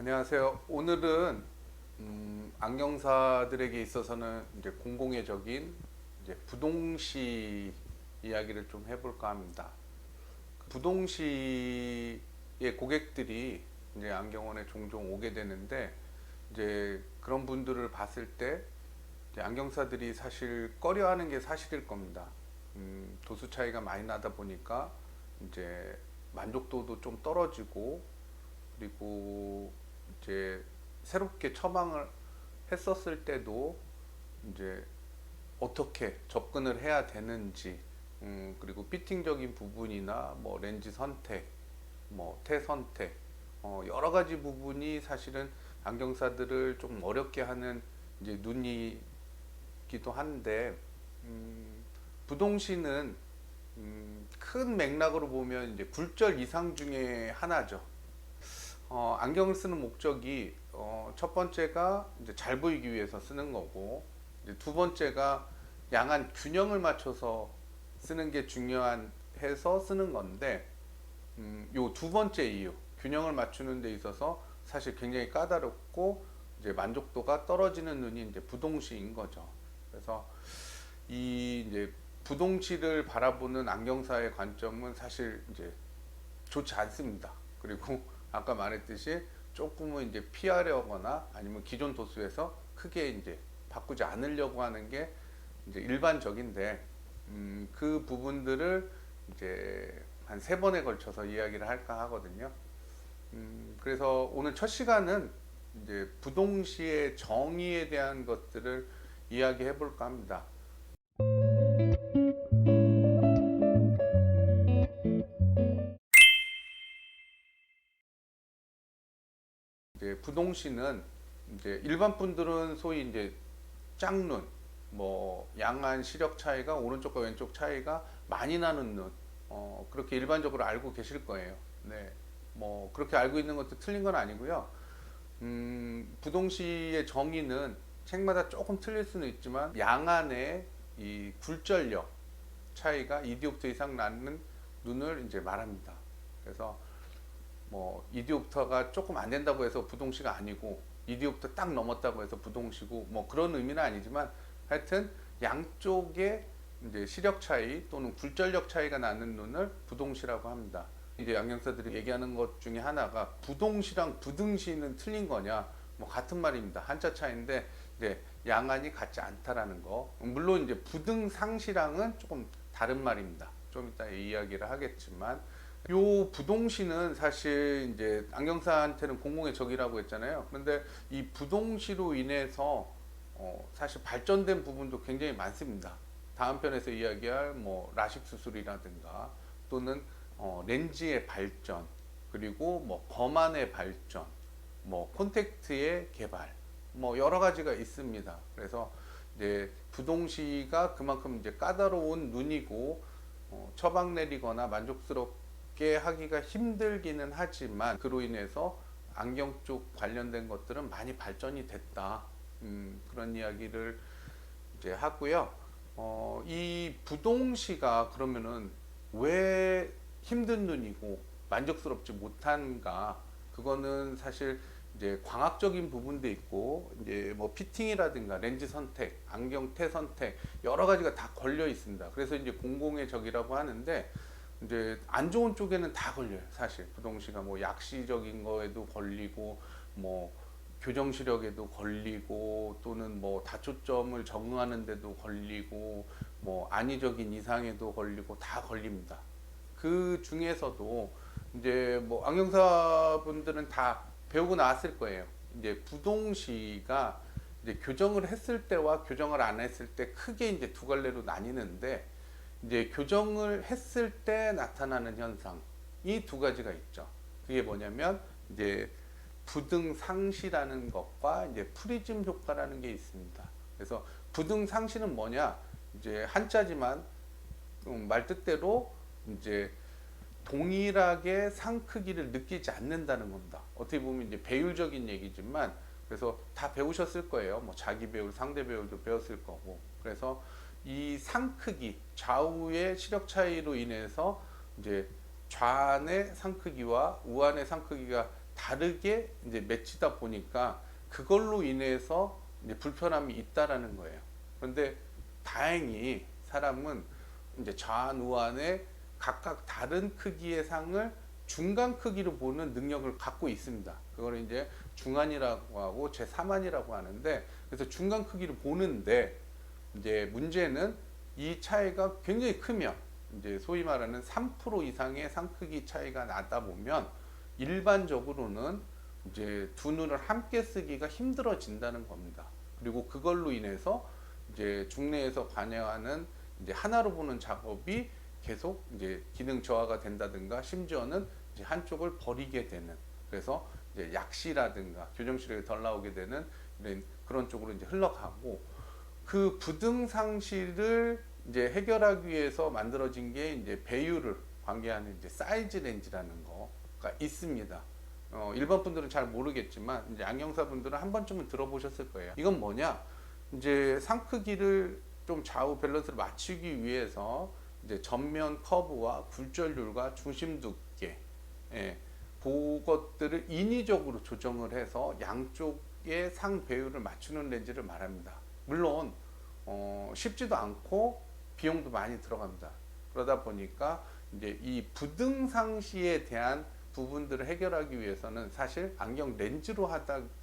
안녕하세요. 오늘은 안경사들에게 있어서는 이제 공공의적인 이제 부동시 이야기를 좀 해볼까 합니다. 부동시의 고객들이 이제 안경원에 종종 오게 되는데 이제 그런 분들을 봤을 때 이제 안경사들이 사실 꺼려하는 게 사실일 겁니다. 도수 차이가 많이 나다 보니까 이제 만족도도 좀 떨어지고 그리고 이제 새롭게 처방을 했었을 때도 이제 어떻게 접근을 해야 되는지, 그리고 피팅적인 부분이나 뭐 렌즈 선택, 뭐 테 선택, 여러 가지 부분이 사실은 안경사들을 좀 어렵게 하는 이제 눈이기도 한데, 부동시는 큰 맥락으로 보면 이제 굴절 이상 중에 하나죠. 안경을 쓰는 목적이 첫 번째가 이제 잘 보이기 위해서 쓰는 거고, 이제 두 번째가 양안 균형을 맞춰서 쓰는 게 중요한 해서 쓰는 건데, 요 두 번째 이유, 균형을 맞추는 데 있어서 사실 굉장히 까다롭고 이제 만족도가 떨어지는 눈이 이제 부동시인 거죠. 그래서 이 이제 부동시를 바라보는 안경사의 관점은 사실 이제 좋지 않습니다. 그리고 아까 말했듯이 조금은 이제 피하려거나 아니면 기존 도수에서 크게 이제 바꾸지 않으려고 하는 게 이제 일반적인데, 그 부분들을 이제 한 세 번에 걸쳐서 이야기를 할까 하거든요. 그래서 오늘 첫 시간은 이제 부동시의 정의에 대한 것들을 이야기해 볼까 합니다. 이제 부동시는 이제 일반 분들은 소위 이제 짝눈, 뭐 양안 시력 차이가 오른쪽과 왼쪽 차이가 많이 나는 눈, 그렇게 일반적으로 알고 계실 거예요. 네, 뭐 그렇게 알고 있는 것도 틀린 건 아니고요. 부동시의 정의는 책마다 조금 틀릴 수는 있지만 양안의 이 굴절력 차이가 2디옵터 이상 나는 눈을 이제 말합니다. 그래서 뭐 이디옵터가 조금 안 된다고 해서 부동시가 아니고 이디옵터 딱 넘었다고 해서 부동시고 뭐 그런 의미는 아니지만, 하여튼 양쪽에 이제 시력 차이 또는 굴절력 차이가 나는 눈을 부동시라고 합니다. 이제 안경사들이 얘기하는 것 중에 하나가 부동시랑 부등시는 틀린 거냐, 뭐 같은 말입니다. 한자 차이인데 이제 양안이 같지 않다라는 거. 물론 이제 부등상시랑은 조금 다른 말입니다. 좀 이따 이야기를 하겠지만, 요 부동시는 사실 이제 안경사한테는 공공의 적이라고 했잖아요. 그런데 이 부동시로 인해서 사실 발전된 부분도 굉장히 많습니다. 다음 편에서 이야기할 뭐 라식 수술이라든가 또는 렌즈의 발전, 그리고 뭐 검안의 발전, 뭐 콘택트의 개발, 뭐 여러 가지가 있습니다. 그래서 이제 부동시가 그만큼 이제 까다로운 눈이고, 처방 내리거나 만족스럽게 하기가 힘들기는 하지만 그로 인해서 안경 쪽 관련된 것들은 많이 발전이 됐다. 그런 이야기를 이제 하고요. 이 부동시가 그러면은 왜 힘든 눈이고 만족스럽지 못한가? 그거는 사실 이제 광학적인 부분도 있고 이제 뭐 피팅이라든가 렌즈 선택, 안경테 선택 여러 가지가 다 걸려 있습니다. 그래서 이제 공공의 적이라고 하는데, 이제 안 좋은 쪽에는 다 걸려요. 사실 부동시가 뭐 약시적인 거에도 걸리고 뭐 교정 시력에도 걸리고 또는 뭐 다초점을 적응하는 데도 걸리고 뭐 안의적인 이상에도 걸리고 다 걸립니다. 그 중에서도 이제 뭐 안경사 분들은 다 배우고 나왔을 거예요. 이제 부동시가 이제 교정을 했을 때와 교정을 안 했을 때 크게 이제 두 갈래로 나뉘는데, 이제 교정을 했을 때 나타나는 현상, 이 두 가지가 있죠. 그게 뭐냐면 이제 부등상시라는 것과 이제 프리즘 효과라는 게 있습니다. 그래서 부등상시는 뭐냐? 이제 한자지만 말 뜻대로 이제 동일하게 상 크기를 느끼지 않는다는 겁니다. 어떻게 보면 이제 배율적인 얘기지만, 그래서 다 배우셨을 거예요. 뭐 자기 배율, 상대 배율도 배웠을 거고. 그래서 이 상 크기, 좌우의 시력 차이로 인해서 이제 좌안의 상 크기와 우안의 상 크기가 다르게 이제 맺히다 보니까 그걸로 인해서 이제 불편함이 있다라는 거예요. 그런데 다행히 사람은 이제 좌우안에 각각 다른 크기의 상을 중간 크기로 보는 능력을 갖고 있습니다. 그걸 이제 중안이라고 하고 제3안이라고 하는데, 그래서 중간 크기를 보는데 이제 문제는 이 차이가 굉장히 크면, 이제 소위 말하는 3% 이상의 상 크기 차이가 나다 보면 일반적으로는 이제 두 눈을 함께 쓰기가 힘들어진다는 겁니다. 그리고 그걸로 인해서 이제 중내에서 관여하는 이제 하나로 보는 작업이 계속 이제 기능 저하가 된다든가, 심지어는 이제 한쪽을 버리게 되는, 그래서 이제 약시라든가 교정 시력이 덜 나오게 되는 이런 그런 쪽으로 이제 흘러가고, 그 부등상실을 이제 해결하기 위해서 만들어진 게 이제 배율을 관계하는 이제 사이즈 렌즈라는 거가 있습니다. 일반 분들은 잘 모르겠지만 이제 안경사 분들은 한 번쯤은 들어보셨을 거예요. 이건 뭐냐? 이제 상 크기를 좀 좌우 밸런스를 맞추기 위해서 이제 전면 커브와 굴절률과 중심 두께, 예, 그것들을 인위적으로 조정을 해서 양쪽의 상 배율을 맞추는 렌즈를 말합니다. 물론 쉽지도 않고 비용도 많이 들어갑니다. 그러다 보니까 이제 이 부등상시에 대한 부분들을 해결하기 위해서는 사실 안경 렌즈로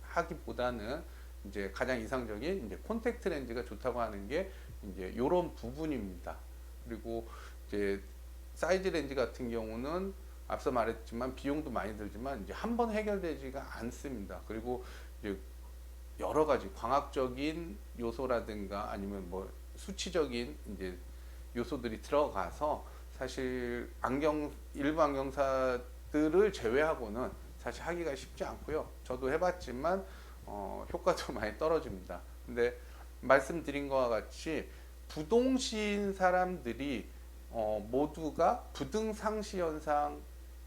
하기보다는 이제 가장 이상적인 이제 콘택트 렌즈가 좋다고 하는 게 이제 이런 부분입니다. 그리고 이제 사이즈 렌즈 같은 경우는 앞서 말했지만 비용도 많이 들지만 이제 한 번 해결되지가 않습니다. 그리고 이제 여러 가지 광학적인 요소라든가 아니면 뭐 수치적인 이제 요소들이 들어가서 사실 일부 안경사들을 제외하고는 사실 하기가 쉽지 않고요. 저도 해봤지만 효과도 많이 떨어집니다. 근데 말씀드린 것과 같이 부동시인 사람들이 모두가 부등상시 현상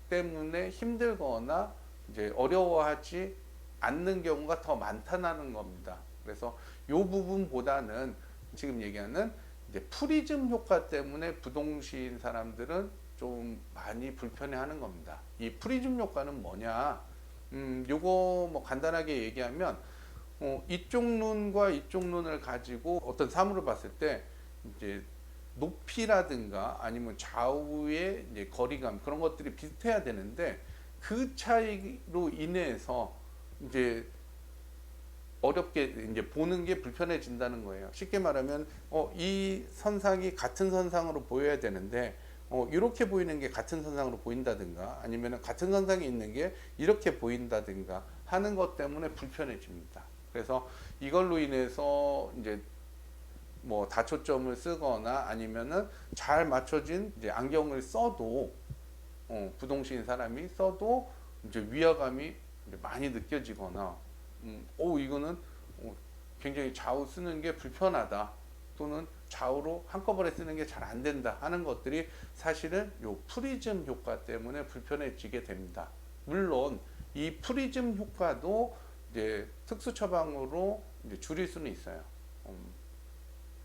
때문에 힘들거나 이제 어려워하지 않는 경우가 더 많다는 겁니다. 그래서 이 부분보다는 지금 얘기하는 이제 프리즘 효과 때문에 부동시인 사람들은 좀 많이 불편해하는 겁니다. 이 프리즘 효과는 뭐냐? 요거 뭐 간단하게 얘기하면 이쪽 눈과 이쪽 눈을 가지고 어떤 사물을 봤을 때 이제 높이라든가 아니면 좌우의 이제 거리감, 그런 것들이 비슷해야 되는데 그 차이로 인해서 이제 어렵게 이제 보는 게 불편해진다는 거예요. 쉽게 말하면 이 선상이 같은 선상으로 보여야 되는데 이렇게 보이는 게 같은 선상으로 보인다든가, 아니면 같은 선상에 있는 게 이렇게 보인다든가 하는 것 때문에 불편해집니다. 그래서 이걸로 인해서 이제 뭐 다초점을 쓰거나 아니면은 잘 맞춰진 이제 안경을 써도 부동시인 사람이 써도 이제 위화감이 이제 많이 느껴지거나 이거는 굉장히 좌우 쓰는 게 불편하다, 또는 좌우로 한꺼번에 쓰는 게 잘 안 된다 하는 것들이 사실은 요 프리즘 효과 때문에 불편해지게 됩니다. 물론 이 프리즘 효과도 이제 특수 처방으로 이제 줄일 수는 있어요.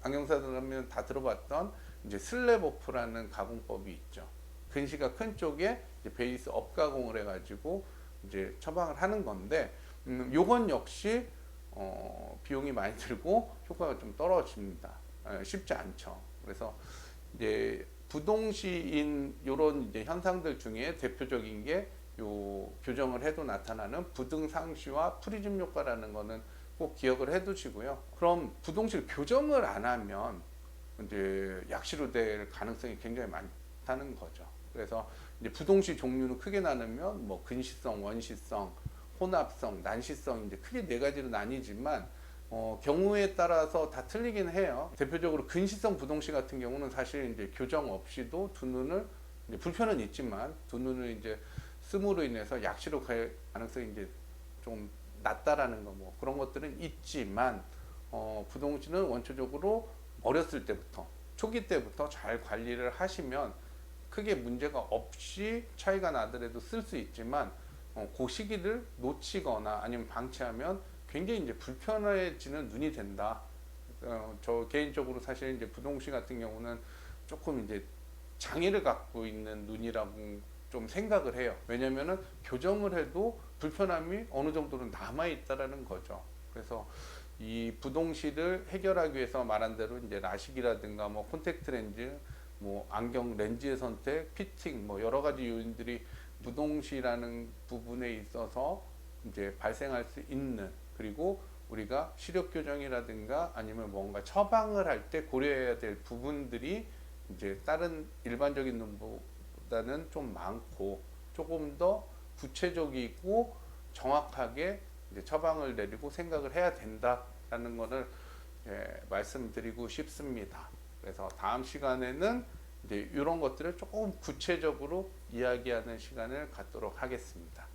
안경사들 하면 다 들어봤던 이제 슬랩 오프라는 가공법이 있죠. 근시가 큰 쪽에 이제 베이스 업 가공을 해가지고 이제 처방을 하는 건데, 요건 역시 비용이 많이 들고 효과가 좀 떨어집니다. 쉽지 않죠. 그래서 이제 부동시인 요런 이제 현상들 중에 대표적인 게 요 교정을 해도 나타나는 부등상시와 프리즘 효과라는 거는 꼭 기억을 해 두시고요. 그럼 부동시를 교정을 안 하면 이제 약시로 될 가능성이 굉장히 많다는 거죠. 그래서 이제 부동시 종류는 크게 나누면 뭐 근시성, 원시성, 혼합성, 난시성, 이제 크게 네 가지로 나뉘지만 경우에 따라서 다 틀리긴 해요. 대표적으로 근시성 부동시 같은 경우는 사실 이제 교정 없이도 두 눈을 이제 불편은 있지만 두 눈을 이제 씀으로 인해서 약시로 갈 가능성이 이제 좀 낮다라는 거, 뭐 그런 것들은 있지만 부동시는 원초적으로 어렸을 때부터, 초기 때부터 잘 관리를 하시면 크게 문제가 없이 차이가 나더라도 쓸 수 있지만 그 시기를 놓치거나 아니면 방치하면 굉장히 이제 불편해지는 눈이 된다. 저 개인적으로 사실 이제 부동시 같은 경우는 조금 이제 장애를 갖고 있는 눈이라고 좀 생각을 해요. 왜냐면은 교정을 해도 불편함이 어느 정도는 남아 있다라는 거죠. 그래서 이 부동실을 해결하기 위해서 말한 대로 이제 라식이라든가 뭐 콘택트 렌즈, 뭐 안경 렌즈의 선택, 피팅, 뭐 여러 가지 요인들이 부동시라는 부분에 있어서 이제 발생할 수 있는, 그리고 우리가 시력 교정이라든가 아니면 뭔가 처방을 할 때 고려해야 될 부분들이 이제 다른 일반적인 눈보다는 좀 많고 조금 더 구체적이고 정확하게 이제 처방을 내리고 생각을 해야 된다라는 것을 말씀드리고 싶습니다. 그래서 다음 시간에는 이제 이런 것들을 조금 구체적으로 이야기하는 시간을 갖도록 하겠습니다.